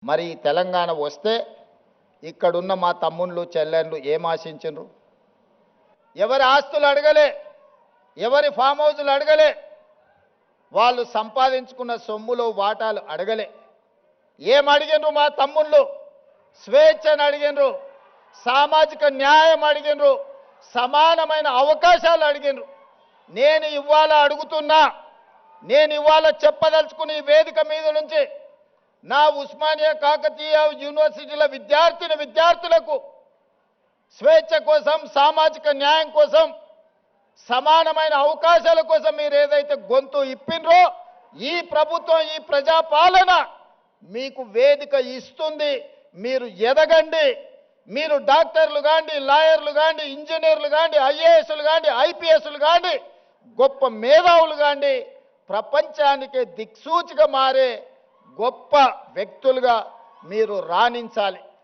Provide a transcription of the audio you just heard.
మరి తెలంగాణ వస్తే ఇక్కడున్న మా తమ్ముళ్ళు చెల్లెళ్ళు ఏం ఆశించరు? ఎవరి ఆస్తులు అడగలే, ఎవరి ఫామ్ హౌస్లు అడగలే, వాళ్ళు సంపాదించుకున్న సొమ్ములో వాటాలు అడగలే. ఏం అడిగినరు మా తమ్ముళ్ళు? స్వేచ్ఛను అడిగినరు, సామాజిక న్యాయం అడిగినరు, సమానమైన అవకాశాలు అడిగినరు. నేను ఇవాళ అడుగుతున్నా, నేను ఇవాళ చెప్పదలుచుకుని ఈ వేదిక మీద నుంచి నా ఉస్మానియా కాకతీయ యూనివర్సిటీల విద్యార్థులకు స్వేచ్ఛ కోసం, సామాజిక న్యాయం కోసం, సమానమైన అవకాశాల కోసం మీరు ఏదైతే గొంతు ఇప్పినరో ఈ ప్రభుత్వం, ఈ ప్రజాపాలన మీకు వేదిక ఇస్తుంది. మీరు ఎదగండి. మీరు డాక్టర్లు కాండి, లాయర్లు కాండి, ఇంజనీర్లు కాండి, ఐఏఎస్లు కాండి, ఐపీఎస్లు కాండి, గొప్ప మేధావులు కాండి, ప్రపంచానికే దిక్సూచిగా మారే గొప్ప వ్యక్తులుగా మీరు రాణించాలి.